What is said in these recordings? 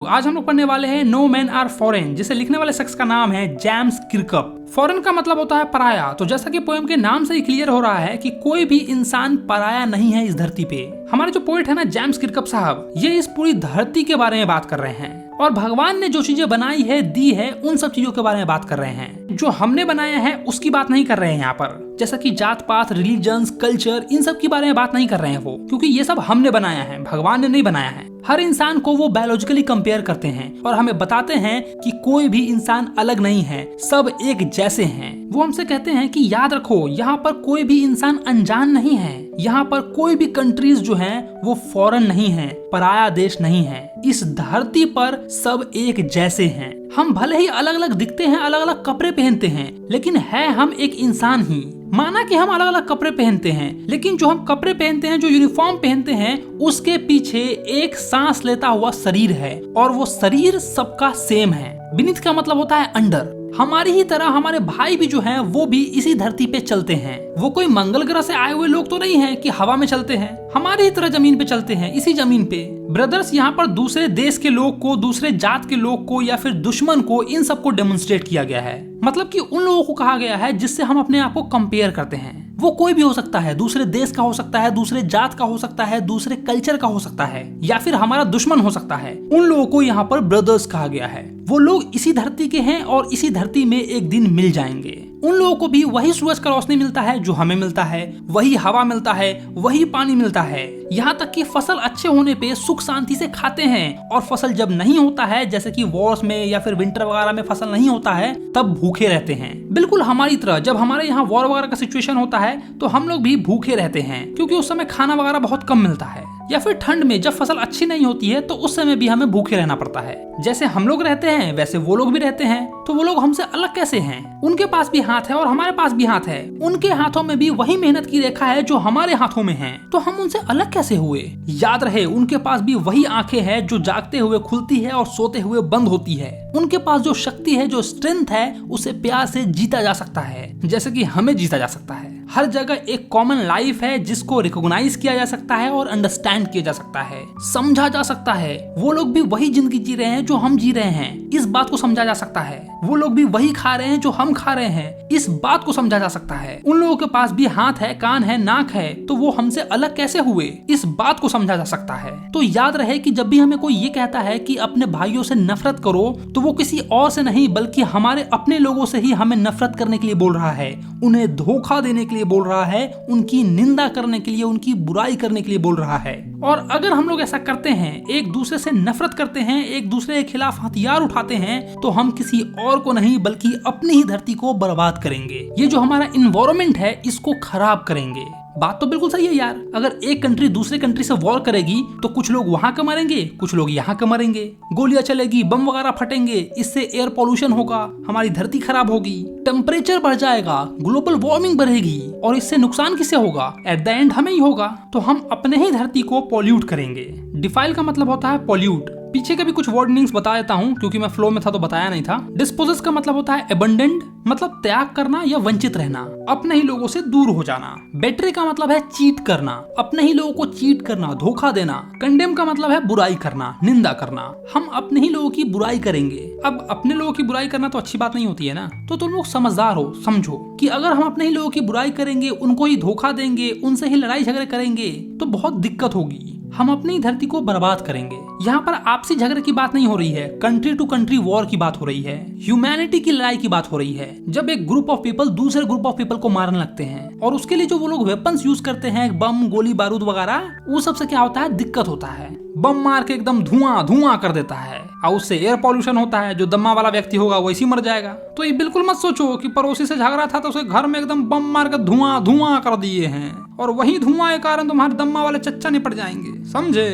आज हम लोग पढ़ने वाले हैं नो मैन आर फॉरेन, जिसे लिखने वाले शख्स का नाम है जेम्स किर्कप। फॉरेन का मतलब होता है पराया। तो जैसा कि पोएम के नाम से ही क्लियर हो रहा है कि कोई भी इंसान पराया नहीं है इस धरती पे। हमारे जो पोएट है ना जेम्स किर्कप साहब, ये इस पूरी धरती के बारे में बात कर रहे हैं और भगवान ने जो चीजें बनाई है, दी है, उन सब चीजों के बारे में बात कर रहे हैं। जो हमने बनाया है उसकी बात नहीं कर रहे हैं यहाँ पर, जैसा कि जात पात, रिलीजन्स, कल्चर, इन सब के बारे में बात नहीं कर रहे हैं वो, क्योंकि ये सब हमने बनाया है, भगवान ने नहीं बनाया है। हर इंसान को वो बायोलॉजिकली कंपेयर करते हैं और हमें बताते हैं कि कोई भी इंसान अलग नहीं है, सब एक जैसे हैं। वो हमसे कहते हैं कि याद रखो, यहाँ पर कोई भी इंसान अनजान नहीं है, यहाँ पर कोई भी कंट्रीज जो हैं वो फॉरेन नहीं है, पराया देश नहीं है। इस धरती पर सब एक जैसे हैं। हम भले ही अलग अलग दिखते हैं, अलग अलग कपड़े पहनते हैं, लेकिन है हम एक इंसान ही। माना कि हम अलग अलग कपड़े पहनते हैं, लेकिन जो हम कपड़े पहनते हैं, जो यूनिफॉर्म पहनते हैं, उसके पीछे एक सांस लेता हुआ शरीर है और वो शरीर सबका सेम है। बीनीथ का मतलब होता है अंडर। हमारी ही तरह हमारे भाई भी जो हैं वो भी इसी धरती पे चलते हैं। वो कोई मंगल ग्रह से आए हुए लोग तो नहीं हैं कि हवा में चलते हैं, हमारी ही तरह जमीन पे चलते हैं, इसी जमीन पे। ब्रदर्स, यहाँ पर दूसरे देश के लोग को, दूसरे जात के लोग को या फिर दुश्मन को, इन सबको डेमोन्स्ट्रेट किया गया है। मतलब कि उन लोगों को कहा गया है जिससे हम अपने आप को कंपेयर करते हैं। वो कोई भी हो सकता है, दूसरे देश का हो सकता है, दूसरे जात का हो सकता है, दूसरे कल्चर का हो सकता है, या फिर हमारा दुश्मन हो सकता है। उन लोगों को यहाँ पर ब्रदर्स कहा गया है। वो लोग इसी धरती के हैं और इसी धरती में एक दिन मिल जाएंगे। उन लोगों को भी वही सूरज का रोशनी मिलता है जो हमें मिलता है, वही हवा मिलता है, वही पानी मिलता है। यहाँ तक कि फसल अच्छे होने पे सुख शांति से खाते हैं, और फसल जब नहीं होता है, जैसे कि वॉर्स में या फिर विंटर वगैरह में फसल नहीं होता है, तब भूखे रहते हैं। बिल्कुल हमारी तरह जब हमारे यहाँ वॉर वगैरह का सिचुएशन होता है तो हम लोग भी भूखे रहते हैं, क्योंकि उस समय खाना वगैरह बहुत कम मिलता है। या फिर ठंड में जब फसल अच्छी नहीं होती है तो उस समय भी हमें भूखे रहना पड़ता है। जैसे हम लोग रहते हैं वैसे वो लोग भी रहते हैं। तो वो लोग हमसे अलग कैसे हैं? उनके पास भी हाथ है और हमारे पास भी हाथ है। उनके हाथों में भी वही मेहनत की रेखा है जो हमारे हाथों में है। तो हम उनसे अलग कैसे हुए? याद रहे, उनके पास भी वही आंखें हैं जो जागते हुए खुलती है और सोते हुए बंद होती है। उनके पास जो शक्ति है, जो स्ट्रेंथ है, उसे प्यार से जीता जा सकता है, जैसे कि हमें जीता जा सकता है। हर जगह एक कॉमन लाइफ है जिसको रिकॉग्नाइज किया जा सकता है और अंडरस्टैंड किया जा सकता है, समझा जा सकता है। वो लोग भी वही जिंदगी जी रहे हैं जो हम जी रहे हैं, इस बात को समझा जा सकता है। वो लोग भी वही खा रहे हैं जो हम खा रहे हैं, इस बात को समझा जा सकता है। उन लोगों के पास भी हाथ है, कान है, नाक है, तो वो हमसे अलग कैसे हुए, इस बात को समझा जा सकता है। तो याद रहे कि जब भी हमें कोई ये कहता है कि अपने भाइयों से नफरत करो, तो वो किसी और से नहीं बल्कि हमारे अपने लोगों से ही हमें नफरत करने के लिए बोल रहा है, उन्हें धोखा देने के लिए बोल रहा है, उनकी निंदा करने के लिए, उनकी बुराई करने के लिए बोल रहा है। और अगर हम लोग ऐसा करते हैं, एक दूसरे से नफरत करते हैं, एक दूसरे के खिलाफ हथियार उठाते हैं, तो हम किसी और को नहीं बल्कि अपनी ही धरती को बर्बाद करेंगे। ये जो हमारा इन्वायरमेंट है इसको खराब करेंगे। बात तो बिल्कुल सही है यार। अगर एक कंट्री दूसरे कंट्री से वॉर करेगी तो कुछ लोग वहां के मरेंगे, कुछ लोग यहाँ के मरेंगे, गोलियां चलेगी, बम वगैरह फटेंगे, इससे एयर पोल्यूशन होगा, हमारी धरती खराब होगी, टेम्परेचर बढ़ जाएगा, ग्लोबल वार्मिंग बढ़ेगी, और इससे नुकसान किसे होगा? एट द एंड हमें ही होगा। तो हम अपने ही धरती को पॉल्यूट करेंगे। डिफाइल का मतलब होता है पॉल्यूट। पीछे के भी कुछ वर्ड मीनिंग्स बता देता हूँ क्योंकि मैं फ्लो में था तो बताया नहीं था। डिस्पोजेस का मतलब होता है एबंडेंट, मतलब त्याग करना या वंचित रहना, अपने ही लोगों से दूर हो जाना। बेट्रे का मतलब है चीट करना, अपने ही लोगों को चीट करना, धोखा देना। कंडेम का मतलब है बुराई करना, निंदा करना। हम अपने ही लोगों की बुराई करेंगे। अब अपने लोगों की बुराई करना तो अच्छी बात नहीं होती है ना। तो तुम लोग समझदार हो, समझो कि अगर हम अपने ही लोगों की बुराई करेंगे, उनको ही धोखा देंगे, उनसे ही लड़ाई झगड़े करेंगे, तो बहुत दिक्कत होगी। हम अपनी धरती को बर्बाद करेंगे। यहाँ पर आपसी झगड़े की बात नहीं हो रही है, कंट्री टू कंट्री वॉर की बात हो रही है, ह्यूमैनिटी की लड़ाई की बात हो रही है। जब एक ग्रुप ऑफ पीपल दूसरे ग्रुप ऑफ पीपल को मारने लगते हैं और उसके लिए जो वो लोग वेपन्स यूज करते हैं, बम, गोली बारूद वगैरह, वो सबसे क्या होता है? दिक्कत होता है। बम मार के एकदम धुआं धुआं कर देता है और उससे एयर पॉल्यूशन होता है। जो दम्मा वाला व्यक्ति होगा वो इसी मर जाएगा। तो ये बिल्कुल मत सोचो कि पड़ोसी से झगड़ा था तो उसके घर में एकदम बम मार कर धुआं धुआं कर दिए हैं और वही धुआं के कारण तुम्हारे दम्मा वाले चच्चा निपट जाएंगे, समझे?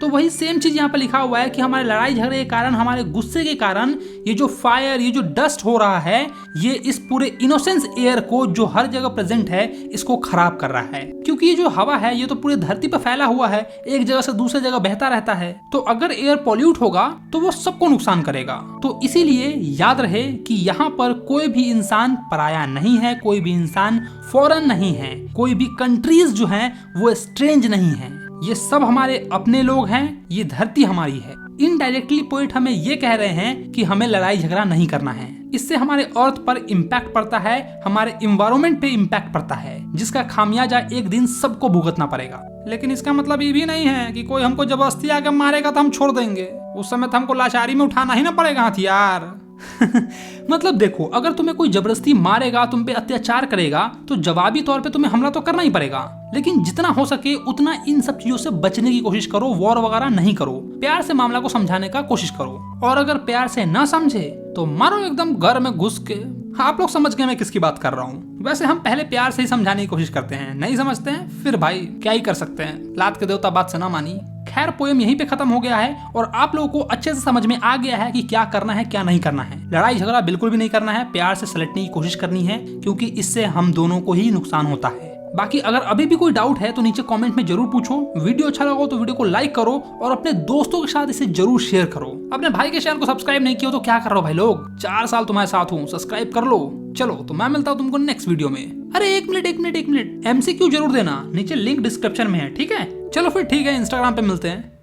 तो वही सेम चीज यहाँ पे लिखा हुआ है कि हमारे लड़ाई झगड़े के कारण, हमारे गुस्से के कारण ये जो फायर, ये जो डस्ट हो रहा है, ये इस पूरे इनोसेंस एयर को जो हर जगह प्रेजेंट है इसको खराब कर रहा है। क्योंकि ये जो हवा है ये तो पूरी धरती पर फैला हुआ है, एक जगह से दूसरे जगह बहता रहता है। तो अगर एयर पॉल्यूट होगा तो वो सबको नुकसान करेगा। तो इसीलिए याद रहे कि यहाँ पर कोई भी इंसान पराया नहीं है, कोई भी इंसान फॉरेन नहीं है, कोई भी कंट्रीज जो हैं वो स्ट्रेंज नहीं है। ये सब हमारे अपने लोग हैं, ये धरती हमारी है। इनडायरेक्टली पोएट हमें ये कह रहे हैं कि हमें लड़ाई झगड़ा नहीं करना है। इससे हमारे अर्थ पर इम्पैक्ट पड़ता है, हमारे इन्वायरमेंट पे इम्पैक्ट पड़ता है, जिसका खामियाजा एक दिन सबको भुगतना पड़ेगा। लेकिन इसका मतलब ये भी नहीं है कि कोई हमको जबरदस्ती आके मारेगा तो हम छोड़ देंगे। उस समय तो हमको लाचारी में उठाना ही ना पड़ेगा हथियार। मतलब देखो, अगर तुम्हें कोई जबरदस्ती मारेगा, तुम पे अत्याचार करेगा, तो जवाबी तौर पे तुम्हें हमला तो करना ही पड़ेगा। लेकिन जितना हो सके उतना इन सब चीजों से बचने की कोशिश करो, वॉर वगैरह नहीं करो, प्यार से मामला को समझाने का कोशिश करो। और अगर प्यार से ना समझे तो मारो एकदम घर में घुस के। आप लोग समझ गए मैं किसकी बात कर रहा हूँ। वैसे हम पहले प्यार से ही समझाने की कोशिश करते हैं, नहीं समझते हैं फिर भाई क्या ही कर सकते हैं, लात के देवता बात से ना मानी। खैर, पोएम यहीं पे खत्म हो गया है और आप लोगों को अच्छे से समझ में आ गया है कि क्या करना है क्या नहीं करना है। लड़ाई झगड़ा बिल्कुल भी नहीं करना है, प्यार से सलटने की कोशिश करनी है, क्योंकि इससे हम दोनों को ही नुकसान होता है। बाकी अगर अभी भी कोई डाउट है तो नीचे कमेंट में जरूर पूछो। वीडियो अच्छा लगा तो वीडियो को लाइक करो और अपने दोस्तों के साथ इसे जरूर शेयर करो। अपने भाई के चैनल को सब्सक्राइब नहीं किया तो क्या कर रहे हो भाई लोग, 4 साल तुम्हारे साथ हूँ, सब्सक्राइब कर लो। चलो तो मैं मिलता हूँ तुमको नेक्स्ट वीडियो में। अरे एक मिनट MCQ जरूर देना, नीचे लिंक डिस्क्रिप्शन में है, ठीक है। चलो फिर ठीक है, इंस्टाग्राम पे मिलते हैं।